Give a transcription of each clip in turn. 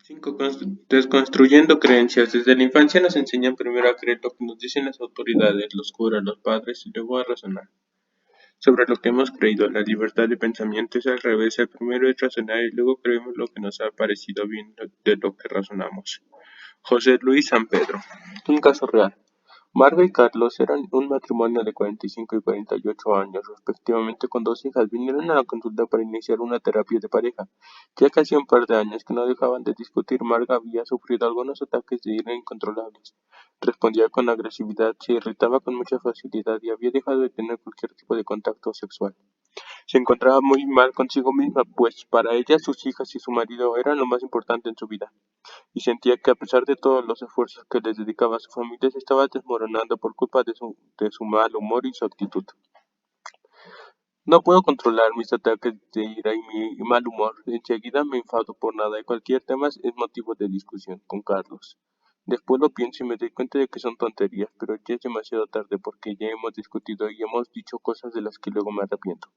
5. Desconstruyendo creencias. Desde la infancia nos enseñan primero a creer lo que nos dicen las autoridades, los curas, los padres, y luego a razonar sobre lo que hemos creído. La libertad de pensamiento es al revés. El primero es razonar y luego creemos lo que nos ha parecido bien de lo que razonamos. José Luis San Pedro. Un caso real. Marga y Carlos eran un matrimonio de 45 y 48 años, respectivamente, con dos hijas. Vinieron a la consulta para iniciar una terapia de pareja, ya que hacía un par de años que no dejaban de discutir. Marga había sufrido algunos ataques de ira incontrolables. Respondía con agresividad, se irritaba con mucha facilidad y había dejado de tener cualquier tipo de contacto sexual. Se encontraba muy mal consigo misma, pues para ella sus hijas y su marido eran lo más importante en su vida y sentía que a pesar de todos los esfuerzos que les dedicaba a su familia, se estaba desmoronando por culpa de su mal humor y su actitud. No puedo controlar mis ataques de ira y mi mal humor. Enseguida me enfado por nada y cualquier tema es motivo de discusión con Carlos. Después lo pienso y me doy cuenta de que son tonterías, pero ya es demasiado tarde porque ya hemos discutido y hemos dicho cosas de las que luego me arrepiento.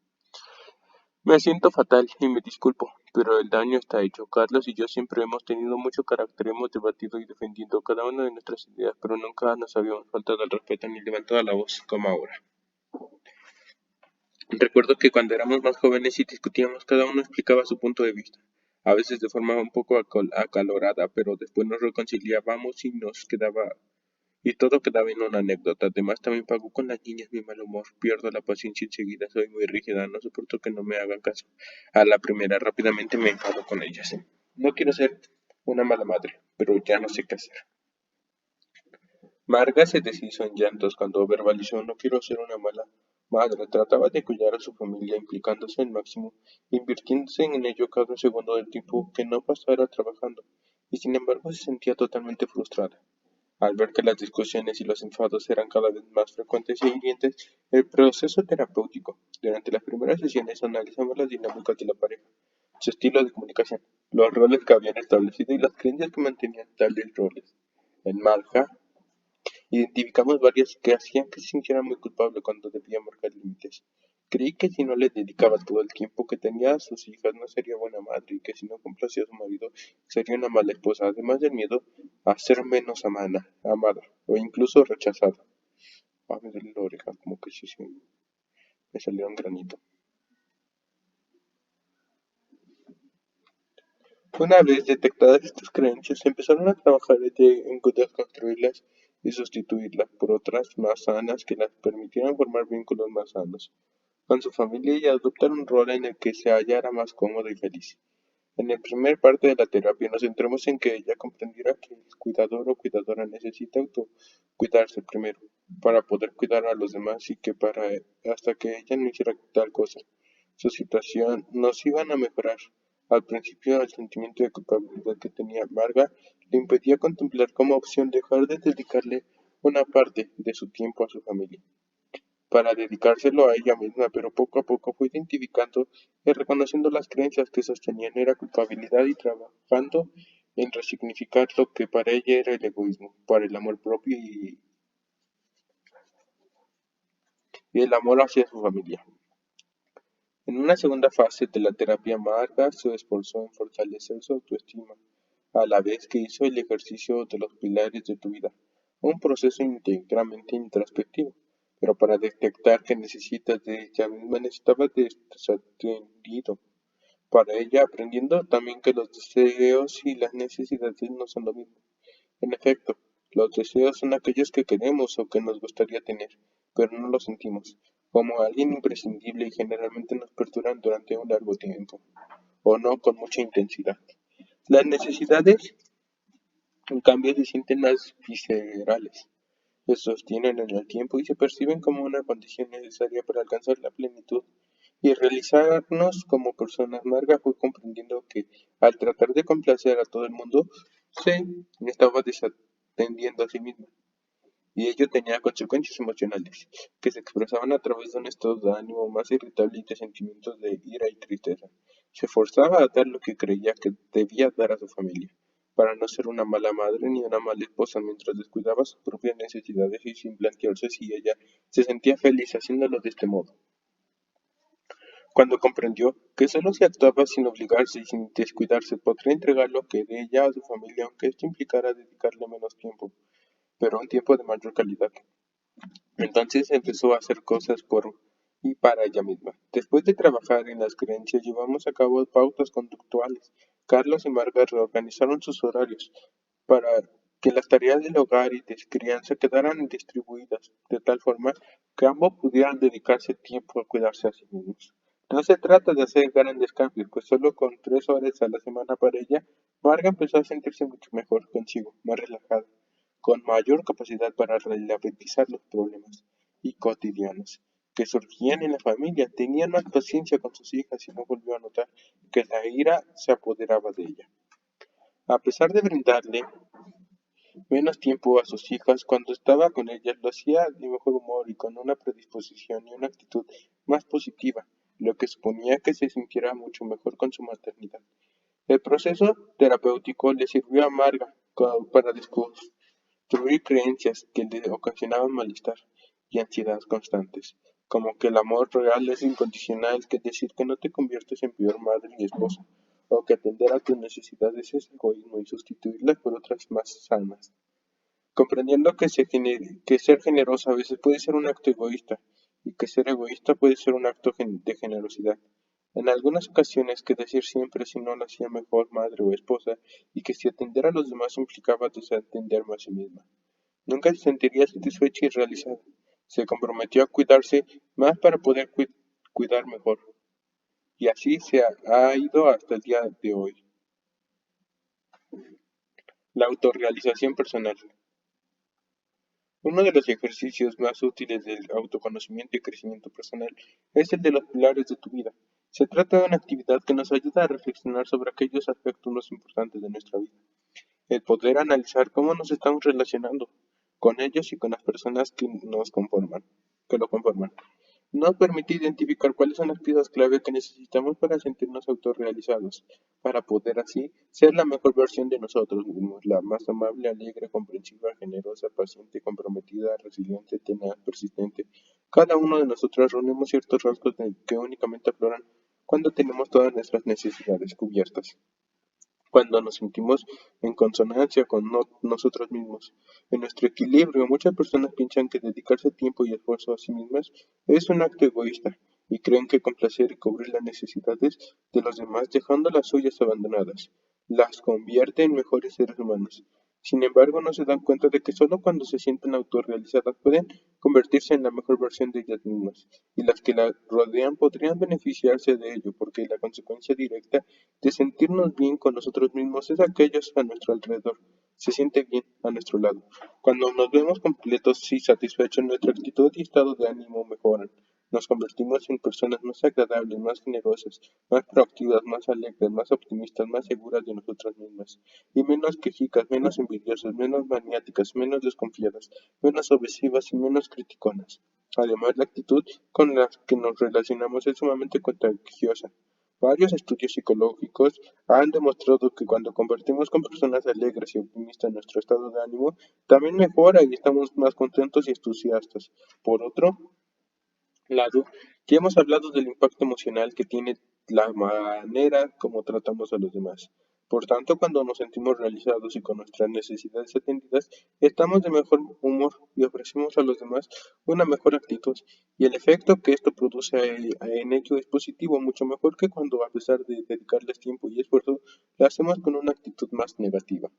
Me siento fatal y me disculpo, pero el daño está hecho. Carlos y yo siempre hemos tenido mucho carácter, hemos debatido y defendido cada una de nuestras ideas, pero nunca nos habíamos faltado al respeto ni levantado la voz como ahora. Recuerdo que cuando éramos más jóvenes y discutíamos, cada uno explicaba su punto de vista, a veces de forma un poco acalorada, pero después nos reconciliábamos y todo quedaba en una anécdota. Además, también pago con las niñas mi mal humor. Pierdo la paciencia enseguida, soy muy rígida, no soporto que no me hagan caso. A la primera, rápidamente me enfado con ellas. No quiero ser una mala madre, pero ya no sé qué hacer. Marga se deshizo en llantos cuando verbalizó: no quiero ser una mala madre. Trataba de cuidar a su familia, implicándose al máximo, invirtiéndose en ello cada segundo del tiempo que no pasara trabajando, y sin embargo se sentía totalmente frustrada. Al ver que las discusiones y los enfados eran cada vez más frecuentes e hirientes, el proceso terapéutico. Durante las primeras sesiones analizamos las dinámicas de la pareja, su estilo de comunicación, los roles que habían establecido y las creencias que mantenían tales roles. En Marja, identificamos varias que hacían que se sintiera muy culpable cuando debía marcar límites. Creí que si no le dedicaba todo el tiempo que tenía a sus hijas no sería buena madre y que si no complacía a su marido sería una mala esposa, además del miedo a ser menos amada o incluso rechazada. Me duele la oreja, como que sí, me salió un granito. Una vez detectadas estas creencias, empezaron a trabajar en desconstruirlas y sustituirlas por otras más sanas que las permitieran formar vínculos más sanos con su familia y adoptar un rol en el que se hallara más cómoda y feliz. En la primera parte de la terapia nos centramos en que ella comprendiera que el cuidador o cuidadora necesita autocuidarse primero para poder cuidar a los demás y que hasta que ella no hiciera tal cosa, su situación nos iban a mejorar. Al principio el sentimiento de culpabilidad que tenía Marga le impedía contemplar como opción dejar de dedicarle una parte de su tiempo a su familia para dedicárselo a ella misma, pero poco a poco fue identificando y reconociendo las creencias que sostenían era culpabilidad y trabajando en resignificar lo que para ella era el egoísmo, para el amor propio y el amor hacia su familia. En una segunda fase de la terapia, Marga se esforzó en fortalecer su autoestima, a la vez que hizo el ejercicio de los pilares de tu vida, un proceso íntegramente introspectivo, pero para detectar que necesitas de ella misma necesitaba de desatendido. Para ella, aprendiendo también que los deseos y las necesidades no son lo mismo. En efecto, los deseos son aquellos que queremos o que nos gustaría tener, pero no los sentimos, como alguien imprescindible y generalmente nos perduran durante un largo tiempo, o no con mucha intensidad. Las necesidades, en cambio, se sienten más viscerales, se sostienen en el tiempo y se perciben como una condición necesaria para alcanzar la plenitud y realizarnos como personas. Marga fue comprendiendo que al tratar de complacer a todo el mundo, se estaba desatendiendo a sí misma, y ello tenía consecuencias emocionales, que se expresaban a través de un estado de ánimo más irritable y de sentimientos de ira y tristeza. Se forzaba a dar lo que creía que debía dar a su familia, para no ser una mala madre ni una mala esposa, mientras descuidaba sus propias necesidades y sin plantearse si ella se sentía feliz haciéndolo de este modo. Cuando comprendió que solo si actuaba sin obligarse y sin descuidarse podría entregar lo que de ella a su familia, aunque esto implicara dedicarle menos tiempo, pero un tiempo de mayor calidad. Entonces empezó a hacer cosas por y para ella misma. Después de trabajar en las creencias, llevamos a cabo pautas conductuales. Carlos y Marga reorganizaron sus horarios para que las tareas del hogar y de crianza quedaran distribuidas de tal forma que ambos pudieran dedicarse tiempo a cuidarse a sí mismos. No se trata de hacer grandes cambios, pues solo con 3 horas a la semana para ella, Marga empezó a sentirse mucho mejor consigo, más relajada, con mayor capacidad para relativizar los problemas y cotidianos que surgían en la familia. Tenía más paciencia con sus hijas y no volvió a notar que la ira se apoderaba de ella. A pesar de brindarle menos tiempo a sus hijas, cuando estaba con ellas lo hacía de mejor humor y con una predisposición y una actitud más positiva, lo que suponía que se sintiera mucho mejor con su maternidad. El proceso terapéutico le sirvió a Marga para destruir creencias que le ocasionaban malestar y ansiedad constantes, como que el amor real es incondicional, que decir que no te conviertes en peor madre y esposa, o que atender a tus necesidades es egoísmo y sustituirlas por otras más sanas. Comprendiendo que ser generoso a veces puede ser un acto egoísta y que ser egoísta puede ser un acto de generosidad. En algunas ocasiones que decir siempre si no lo hacía mejor madre o esposa y que si atender a los demás implicaba desatenderme a sí misma. Nunca se sentiría satisfecha y realizada. Se comprometió a cuidarse más para poder cuidar mejor. Y así ha ido hasta el día de hoy. La autorrealización personal. Uno de los ejercicios más útiles del autoconocimiento y crecimiento personal es el de los pilares de tu vida. Se trata de una actividad que nos ayuda a reflexionar sobre aquellos aspectos más importantes de nuestra vida. El poder analizar cómo nos estamos relacionando con ellos y con las personas que lo conforman. Nos permite identificar cuáles son las piezas clave que necesitamos para sentirnos autorrealizados, para poder así ser la mejor versión de nosotros mismos, la más amable, alegre, comprensiva, generosa, paciente, comprometida, resiliente, tenaz, persistente. Cada uno de nosotros reunimos ciertos rasgos que únicamente afloran cuando tenemos todas nuestras necesidades cubiertas, cuando nos sentimos en consonancia con nosotros mismos, en nuestro equilibrio. Muchas personas piensan que dedicarse tiempo y esfuerzo a sí mismas es un acto egoísta y creen que complacer y cubrir las necesidades de los demás dejando las suyas abandonadas las convierte en mejores seres humanos. Sin embargo, no se dan cuenta de que solo cuando se sienten autorrealizadas pueden convertirse en la mejor versión de ellas mismas, y las que la rodean podrían beneficiarse de ello, porque la consecuencia directa de sentirnos bien con nosotros mismos es aquellos a nuestro alrededor. Se siente bien a nuestro lado. Cuando nos vemos completos y satisfechos, nuestra actitud y estado de ánimo mejoran. Nos convertimos en personas más agradables, más generosas, más proactivas, más alegres, más optimistas, más seguras de nosotras mismas, y menos quejicas, menos envidiosas, menos maniáticas, menos desconfiadas, menos obsesivas y menos criticonas. Además, la actitud con la que nos relacionamos es sumamente contagiosa. Varios estudios psicológicos han demostrado que cuando compartimos con personas alegres y optimistas nuestro estado de ánimo también mejora y estamos más contentos y entusiastas. Por otro lado, ya hemos hablado del impacto emocional que tiene la manera como tratamos a los demás. Por tanto, cuando nos sentimos realizados y con nuestras necesidades atendidas, estamos de mejor humor y ofrecemos a los demás una mejor actitud. Y el efecto que esto produce en ello es positivo, mucho mejor que cuando, a pesar de dedicarles tiempo y esfuerzo, lo hacemos con una actitud más negativa.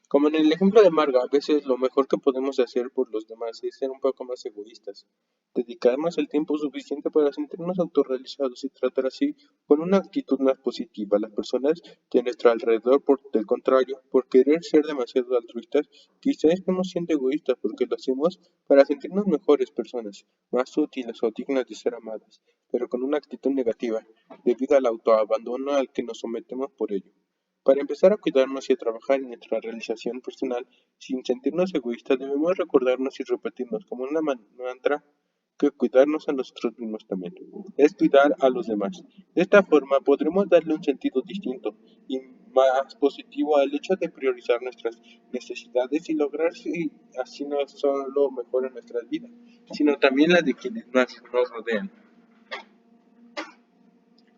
Como en el ejemplo de Marga, a veces lo mejor que podemos hacer por los demás es ser un poco más egoístas, dedicarnos el tiempo suficiente para sentirnos autorrealizados y tratar así con una actitud más positiva a las personas de nuestro alrededor. Del contrario, por querer ser demasiado altruistas, quizás estemos siendo egoístas porque lo hacemos para sentirnos mejores personas, más útiles o dignas de ser amadas, pero con una actitud negativa, debido al autoabandono al que nos sometemos por ello. Para empezar a cuidarnos y a trabajar en nuestra realización personal sin sentirnos egoístas, debemos recordarnos y repetirnos como una mantra que cuidarnos a nosotros mismos también es cuidar a los demás. De esta forma podremos darle un sentido distinto y más positivo al hecho de priorizar nuestras necesidades y lograr así no solo mejorar nuestras vidas, sino también las de quienes más nos rodean.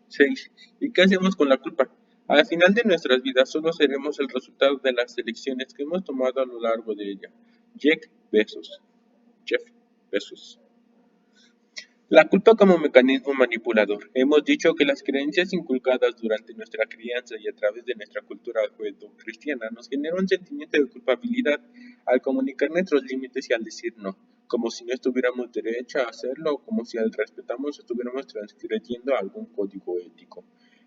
6. ¿Y qué hacemos con la culpa? Al final de nuestras vidas solo seremos el resultado de las elecciones que hemos tomado a lo largo de ella. Jeff Bezos. La culpa como mecanismo manipulador. Hemos dicho que las creencias inculcadas durante nuestra crianza y a través de nuestra cultura judeocristiana nos generan un sentimiento de culpabilidad al comunicar nuestros límites y al decir no, como si no estuviéramos derecho a hacerlo o como si al respetamos estuviéramos transgrediendo algún código ético.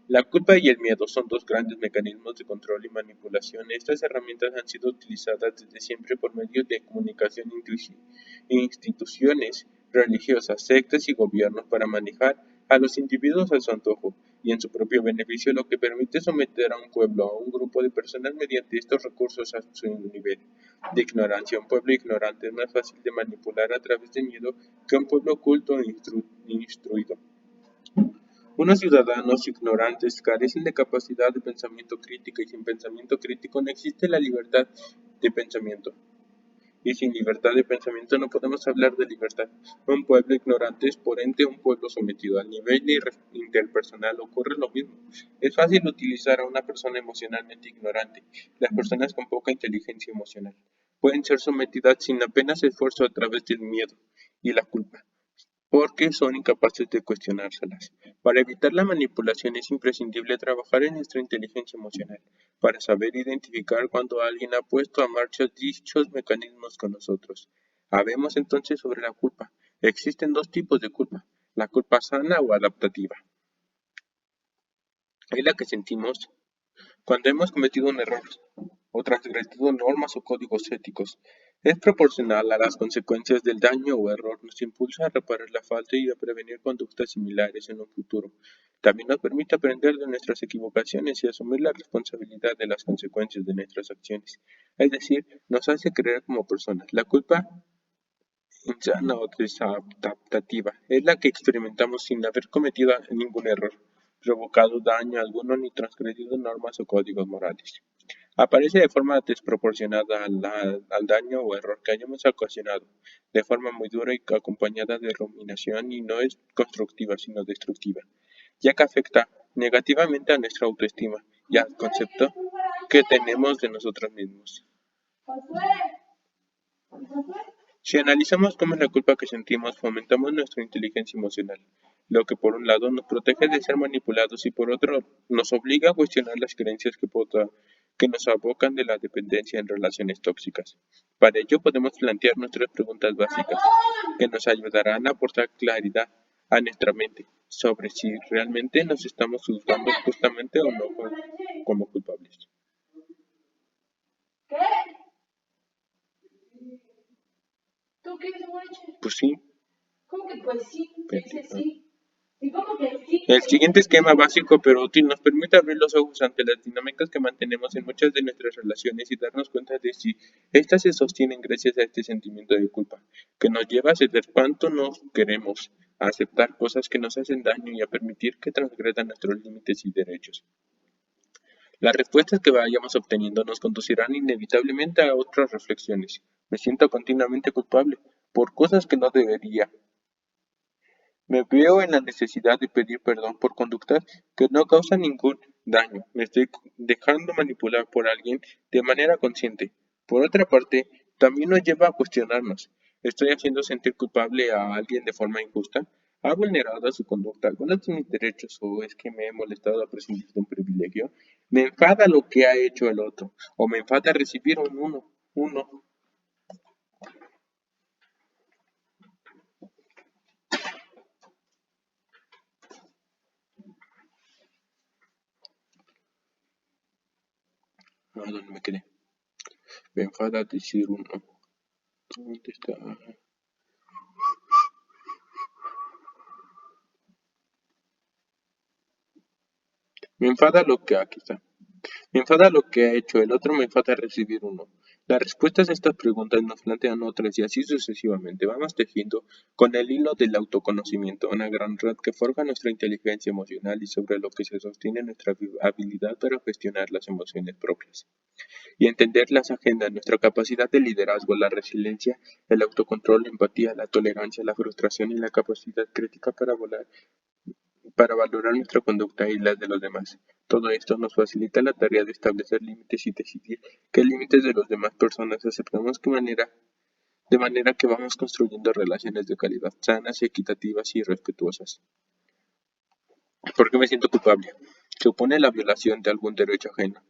La culpa y el miedo son dos grandes mecanismos de control y manipulación. Estas herramientas han sido utilizadas desde siempre por medio de comunicación instituciones religiosas, sectas y gobiernos para manejar a los individuos a su antojo y en su propio beneficio, lo que permite someter a un pueblo o a un grupo de personas mediante estos recursos a su nivel de ignorancia. Un pueblo ignorante es más fácil de manipular a través de miedo que un pueblo culto e instruido. Unos ciudadanos ignorantes carecen de capacidad de pensamiento crítico y sin pensamiento crítico no existe la libertad de pensamiento. Y sin libertad de pensamiento no podemos hablar de libertad. Un pueblo ignorante es por ende un pueblo sometido. Al nivel interpersonal ocurre lo mismo. Es fácil utilizar a una persona emocionalmente ignorante. Las personas con poca inteligencia emocional pueden ser sometidas sin apenas esfuerzo a través del miedo y la culpa, porque son incapaces de cuestionárselas. Para evitar la manipulación es imprescindible trabajar en nuestra inteligencia emocional, para saber identificar cuando alguien ha puesto a marcha dichos mecanismos con nosotros. Habemos entonces sobre la culpa. Existen dos tipos de culpa, la culpa sana o adaptativa. Es la que sentimos cuando hemos cometido un error o transgredido normas o códigos éticos. Es proporcional a las consecuencias del daño o error, nos impulsa a reparar la falta y a prevenir conductas similares en un futuro. También nos permite aprender de nuestras equivocaciones y asumir la responsabilidad de las consecuencias de nuestras acciones. Es decir, nos hace creer como personas. La culpa insana o desadaptativa es la que experimentamos sin haber cometido ningún error, provocado daño alguno ni transgredido normas o códigos morales. Aparece de forma desproporcionada al daño o error que hayamos ocasionado, de forma muy dura y acompañada de ruminación y no es constructiva sino destructiva, ya que afecta negativamente a nuestra autoestima y al concepto que tenemos de nosotros mismos. Si analizamos cómo es la culpa que sentimos, fomentamos nuestra inteligencia emocional, lo que por un lado nos protege de ser manipulados y por otro nos obliga a cuestionar las creencias que nos abocan de la dependencia en relaciones tóxicas. Para ello podemos plantear nuestras preguntas básicas, que nos ayudarán a aportar claridad a nuestra mente sobre si realmente nos estamos juzgando justamente o no como culpables. ¿Tú quieres un leche? Pues sí. ¿Cómo que pues sí? Dice sí. ¿Y cómo que sí? El siguiente esquema básico pero útil nos permite abrir los ojos ante las dinámicas que mantenemos en muchas de nuestras relaciones y darnos cuenta de si éstas se sostienen gracias a este sentimiento de culpa, que nos lleva a ceder cuánto nos queremos, a aceptar cosas que nos hacen daño y a permitir que transgredan nuestros límites y derechos. Las respuestas que vayamos obteniendo nos conducirán inevitablemente a otras reflexiones. Me siento continuamente culpable por cosas que no debería. Me veo en la necesidad de pedir perdón por conductas que no causan ningún daño. Me estoy dejando manipular por alguien de manera consciente. Por otra parte, también nos lleva a cuestionarnos. ¿Estoy haciendo sentir culpable a alguien de forma injusta? ¿Ha vulnerado su conducta algunos de mis derechos o es que me he molestado a prescindir de un privilegio? ¿Me enfada lo que ha hecho el otro? ¿O me enfada recibir un uno? No, ¿dónde me quedé? Me enfada decir uno. ¿Dónde está? Me enfada lo que aquí está. Me enfada lo que ha hecho el otro, me enfada recibir uno. Las respuestas a estas preguntas nos plantean otras y así sucesivamente. Vamos tejiendo con el hilo del autoconocimiento una gran red que forja nuestra inteligencia emocional y sobre lo que se sostiene nuestra habilidad para gestionar las emociones propias y entender las agendas, nuestra capacidad de liderazgo, la resiliencia, el autocontrol, la empatía, la tolerancia, la frustración y la capacidad crítica para valorar nuestra conducta y las de los demás. Todo esto nos facilita la tarea de establecer límites y decidir qué límites de las demás personas aceptamos de manera que vamos construyendo relaciones de calidad sanas, equitativas y respetuosas. ¿Por qué me siento culpable? ¿Supone la violación de algún derecho ajeno?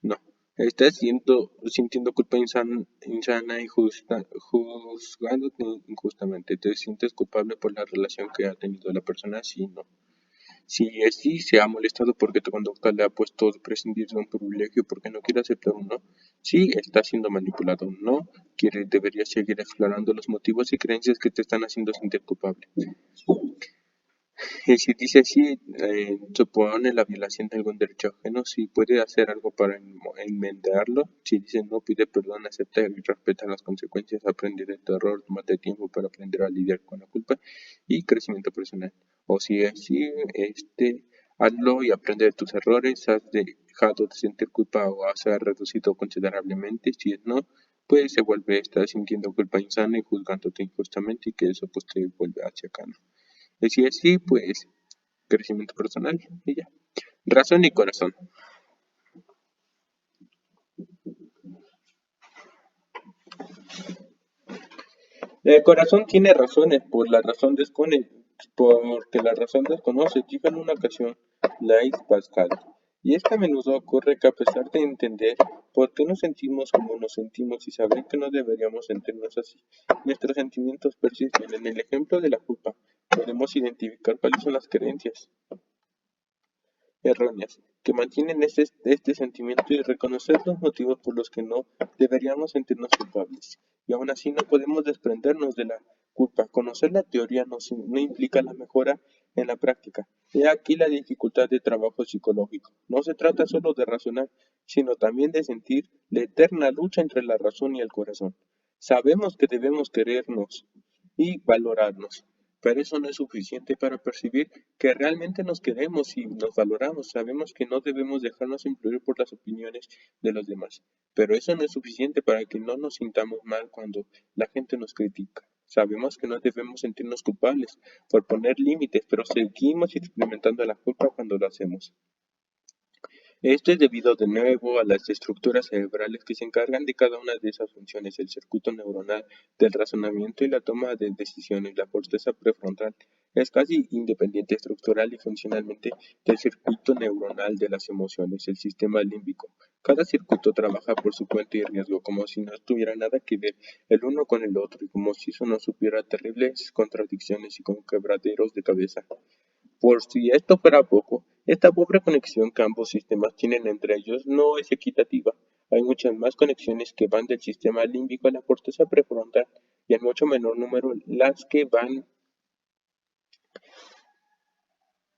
No. Estás sintiendo culpa insana y juzgándote injustamente. ¿Te sientes culpable por la relación que ha tenido la persona? Sí, no. Si es sí, se ha molestado porque tu conducta le ha puesto a prescindir de un privilegio porque no quiere aceptar un no. Sí, está siendo manipulado. No, deberías seguir explorando los motivos y creencias que te están haciendo sentir culpable. Y si dice sí, supone la violación de algún derecho ajeno, si puede hacer algo para enmendarlo. Si dice no, pide perdón, acepta y respeta las consecuencias, aprende de tu error, tómate tiempo para aprender a lidiar con la culpa y crecimiento personal. O si es sí, hazlo y aprende de tus errores, has dejado de sentir culpa o has reducido considerablemente. Si es no, pues se vuelve a estar sintiendo culpa insana y juzgándote injustamente y que eso pues te vuelve hacia acá, ¿no? Y si es sí, pues crecimiento personal y ya. Razón y corazón. El corazón tiene razones, porque la razón desconoce, dijo en una ocasión Blaise Pascal. Y es que a menudo ocurre que a pesar de entender por qué nos sentimos como nos sentimos y saber que no deberíamos sentirnos así, nuestros sentimientos persisten. En el ejemplo de la culpa, podemos identificar cuáles son las creencias erróneas que mantienen este sentimiento y reconocer los motivos por los que no deberíamos sentirnos culpables. Y aún así no podemos desprendernos de la culpa. Conocer la teoría no implica la mejora en la práctica. He aquí la dificultad de trabajo psicológico. No se trata solo de razonar, sino también de sentir la eterna lucha entre la razón y el corazón. Sabemos que debemos querernos y valorarnos, pero eso no es suficiente para percibir que realmente nos queremos y nos valoramos. Sabemos que no debemos dejarnos influir por las opiniones de los demás, pero eso no es suficiente para que no nos sintamos mal cuando la gente nos critica. Sabemos que no debemos sentirnos culpables por poner límites, pero seguimos experimentando la culpa cuando lo hacemos. Esto es debido de nuevo a las estructuras cerebrales que se encargan de cada una de esas funciones, el circuito neuronal del razonamiento y la toma de decisiones. La corteza prefrontal es casi independiente estructural y funcionalmente del circuito neuronal de las emociones, el sistema límbico. Cada circuito trabaja por su cuenta y riesgo, como si no tuviera nada que ver el uno con el otro y como si eso no supiera terribles contradicciones y con quebraderos de cabeza. Por si esto fuera poco, esta pobre conexión que ambos sistemas tienen entre ellos no es equitativa. Hay muchas más conexiones que van del sistema límbico a la corteza prefrontal y en mucho menor número las que van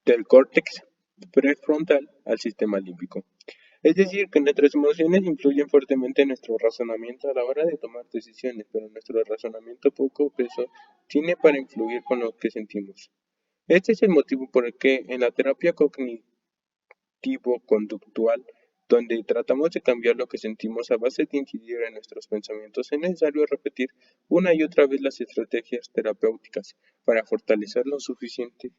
del córtex prefrontal al sistema límbico. Es decir, que nuestras emociones influyen fuertemente en nuestro razonamiento a la hora de tomar decisiones, pero nuestro razonamiento poco peso tiene para influir con lo que sentimos. Este es el motivo por el que en la terapia cognitivo-conductual, donde tratamos de cambiar lo que sentimos a base de incidir en nuestros pensamientos, es necesario repetir una y otra vez las estrategias terapéuticas para fortalecer los suficientes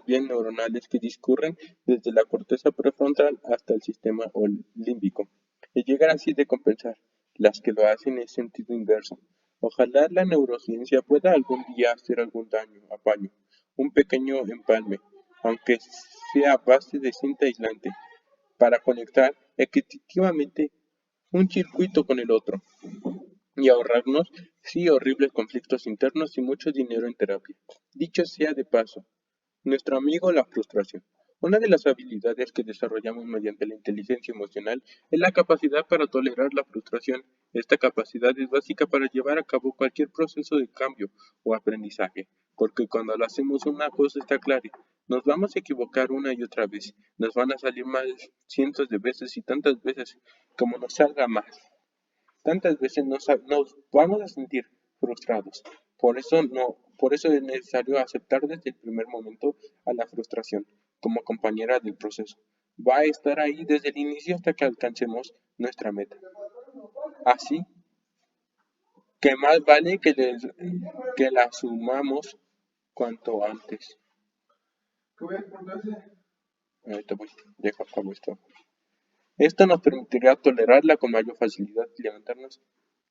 vías neuronales que discurren desde la corteza prefrontal hasta el sistema límbico, y llegar así de compensar las que lo hacen en sentido inverso. Ojalá la neurociencia pueda algún día hacer algún apaño, un pequeño empalme, aunque sea a base de cinta aislante, para conectar equitativamente un circuito con el otro y ahorrarnos, sí, horribles conflictos internos y mucho dinero en terapia. Dicho sea de paso, nuestro amigo la frustración. Una de las habilidades que desarrollamos mediante la inteligencia emocional es la capacidad para tolerar la frustración. Esta capacidad es básica para llevar a cabo cualquier proceso de cambio o aprendizaje, porque cuando lo hacemos una cosa está clara, Nos vamos a equivocar una y otra vez. Nos van a salir mal cientos de veces y tantas veces como nos salga mal. Tantas veces nos vamos a sentir frustrados. Por eso es necesario aceptar desde el primer momento a la frustración como compañera del proceso. Va a estar ahí desde el inicio hasta que alcancemos nuestra meta. Así que más vale que la asumamos cuanto antes. Ahorita voy, dejo acabo esto. Esto nos permitirá tolerarla con mayor facilidad y levantarnos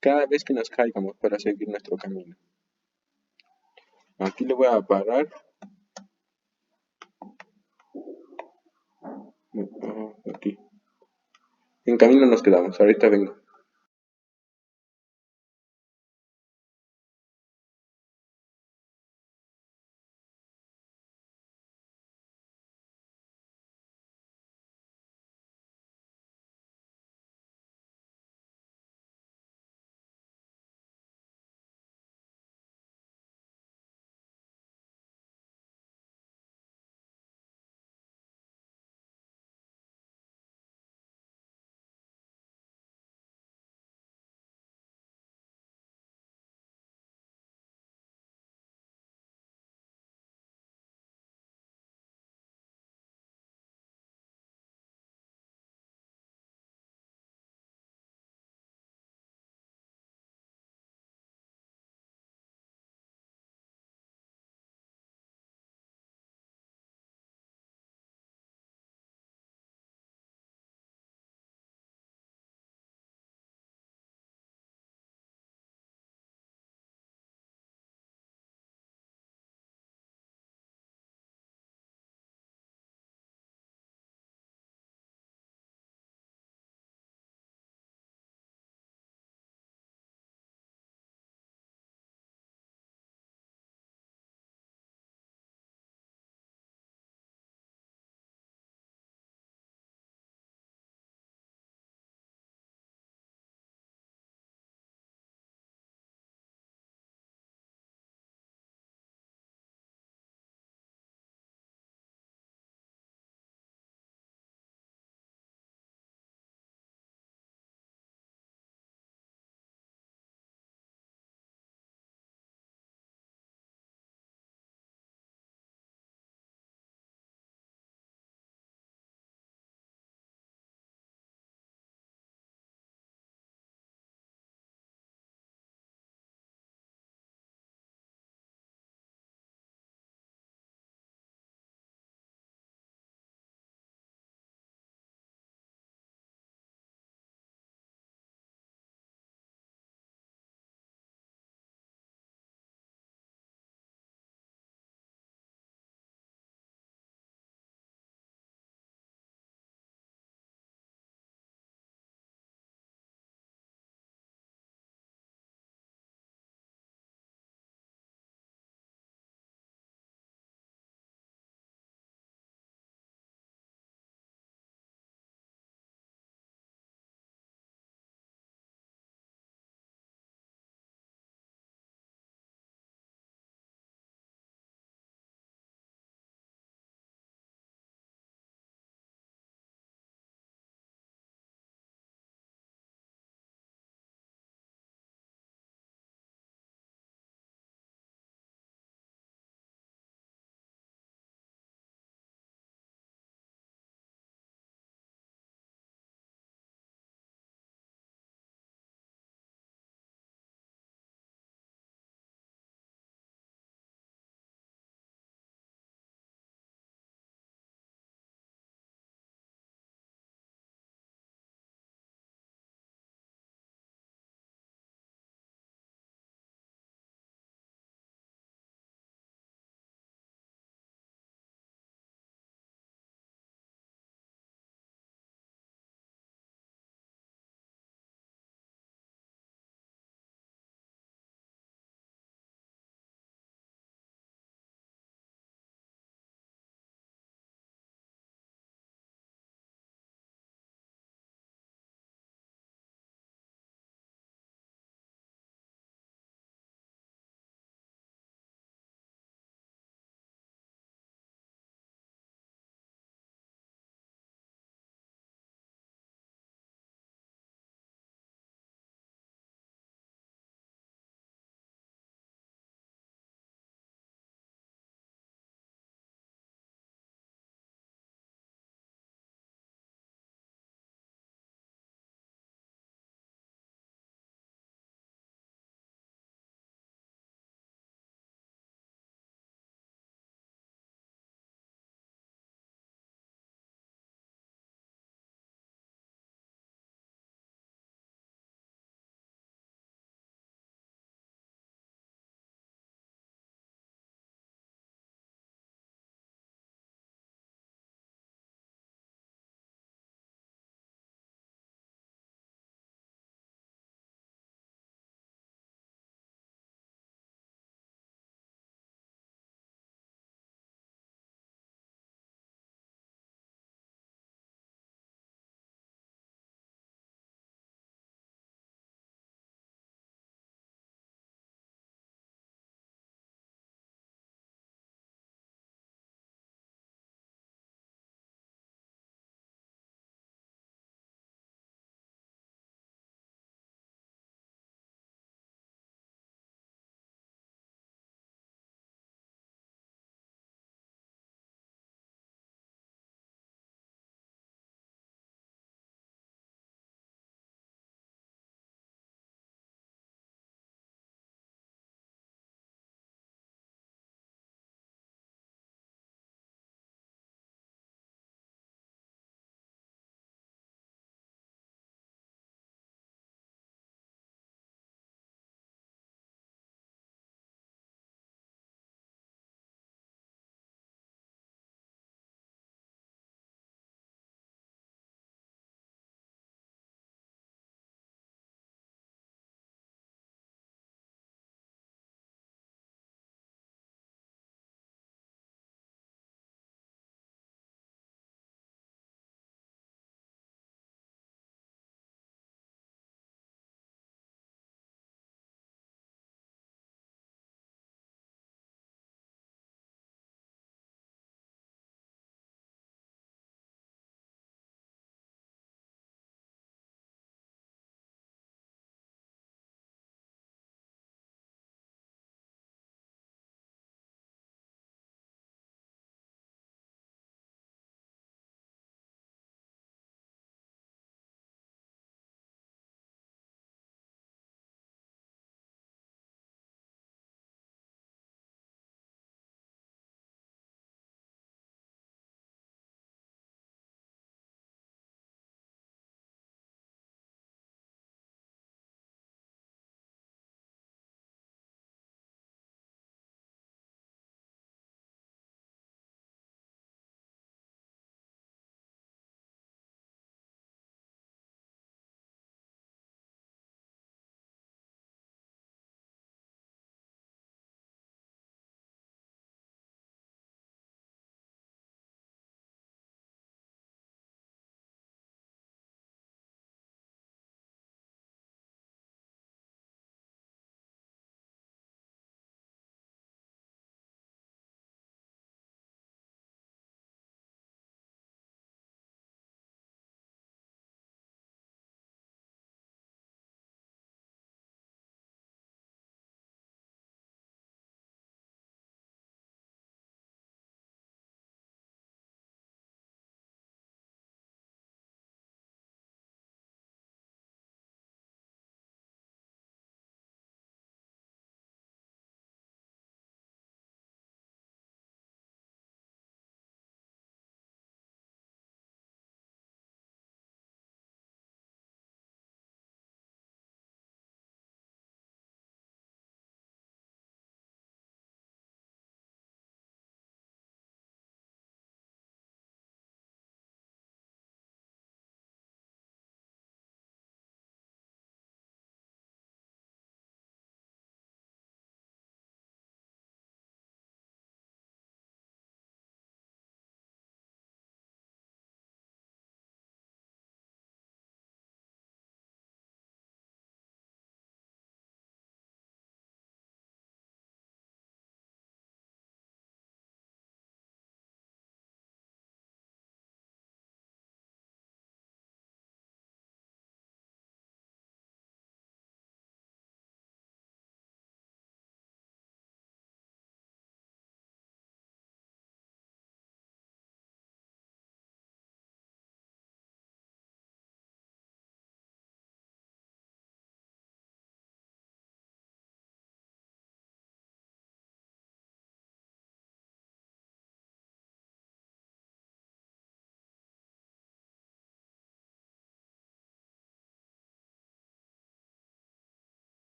cada vez que nos caigamos para seguir nuestro camino. Aquí le voy a parar. Aquí. En camino nos quedamos. Ahorita vengo.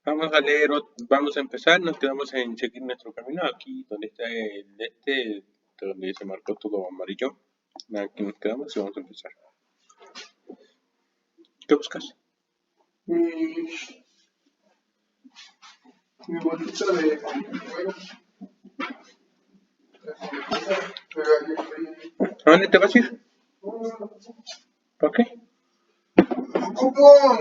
Vamos a leer, vamos a empezar, nos quedamos en seguir nuestro camino, aquí donde está el donde se marcó todo amarillo. Aquí nos quedamos y vamos a empezar. ¿Qué buscas? Mi bolsita de juegos. ¿A dónde te vas a ir? ¿Por qué? ¡Ocupo!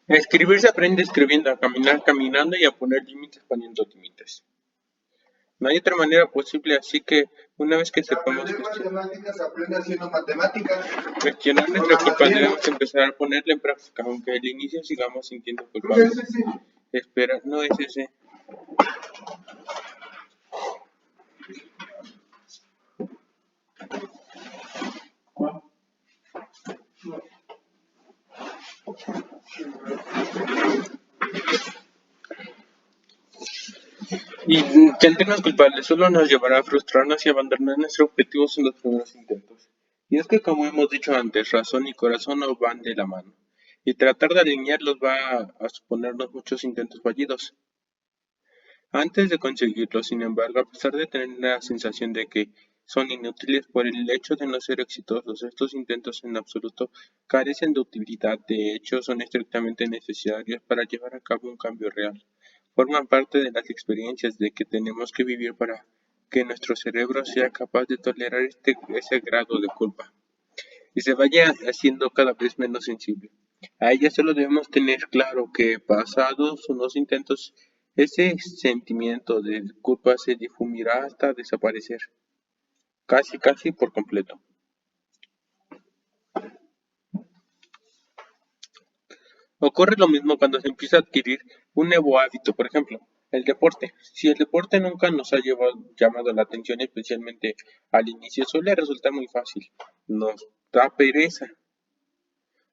A escribir se aprende escribiendo, a caminar caminando y a poner límites poniendo límites. No hay otra manera posible, así que una vez que sepamos matemáticas se aprende haciendo matemáticas. gestionar nuestra culpa, debemos empezar a ponerla en práctica, aunque al inicio sigamos sintiendo culpables. Espera, no es ese. Y sentirnos culpables solo nos llevará a frustrarnos y abandonar nuestros objetivos en los primeros intentos. Y es que, como hemos dicho antes, razón y corazón no van de la mano. Y tratar de alinearlos va a suponernos muchos intentos fallidos. Antes de conseguirlo, sin embargo, a pesar de tener la sensación de que son inútiles por el hecho de no ser exitosos, estos intentos en absoluto carecen de utilidad, de hecho son estrictamente necesarios para llevar a cabo un cambio real. Forman parte de las experiencias de que tenemos que vivir para que nuestro cerebro sea capaz de tolerar ese grado de culpa y se vaya haciendo cada vez menos sensible. A ella solo debemos tener claro que pasados unos intentos, ese sentimiento de culpa se difumirá hasta desaparecer, casi por completo. Ocurre lo mismo cuando se empieza a adquirir un nuevo hábito, por ejemplo, el deporte. Si el deporte nunca nos ha llamado la atención, especialmente al inicio, suele resultar muy fácil. Nos da pereza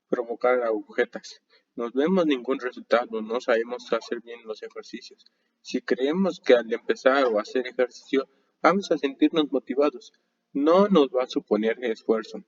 provocar agujetas. No vemos ningún resultado, no sabemos hacer bien los ejercicios. Si creemos que al empezar o hacer ejercicio vamos a sentirnos motivados, no nos va a suponer esfuerzo.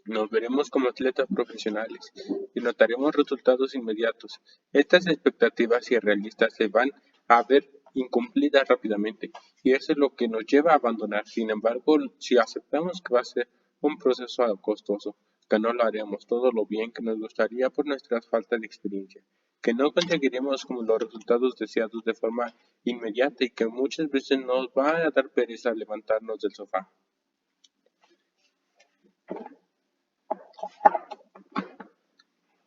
Nos veremos como atletas profesionales y notaremos resultados inmediatos. Estas expectativas irrealistas se van a ver incumplidas rápidamente y eso es lo que nos lleva a abandonar. Sin embargo, si aceptamos que va a ser un proceso costoso, que no lo haremos todo lo bien que nos gustaría por nuestra falta de experiencia, que no conseguiremos como los resultados deseados de forma inmediata y que muchas veces nos va a dar pereza levantarnos del sofá.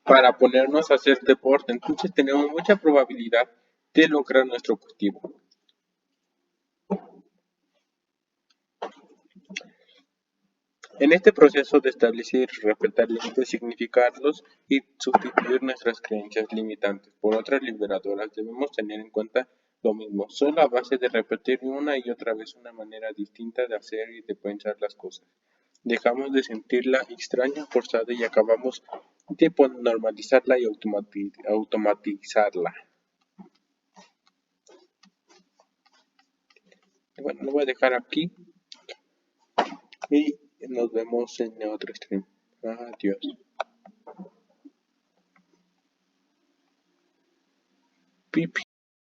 Para ponernos a hacer deporte, entonces tenemos mucha probabilidad de lograr nuestro objetivo. En este proceso de establecer y respetar límites, significarlos y sustituir nuestras creencias limitantes por otras liberadoras, debemos tener en cuenta lo mismo, solo a base de repetir una y otra vez una manera distinta de hacer y de pensar las cosas. Dejamos de sentirla extraña, forzada y acabamos de normalizarla y automatizarla. Bueno, lo voy a dejar aquí y nos vemos en otro stream. Adiós. Pipi.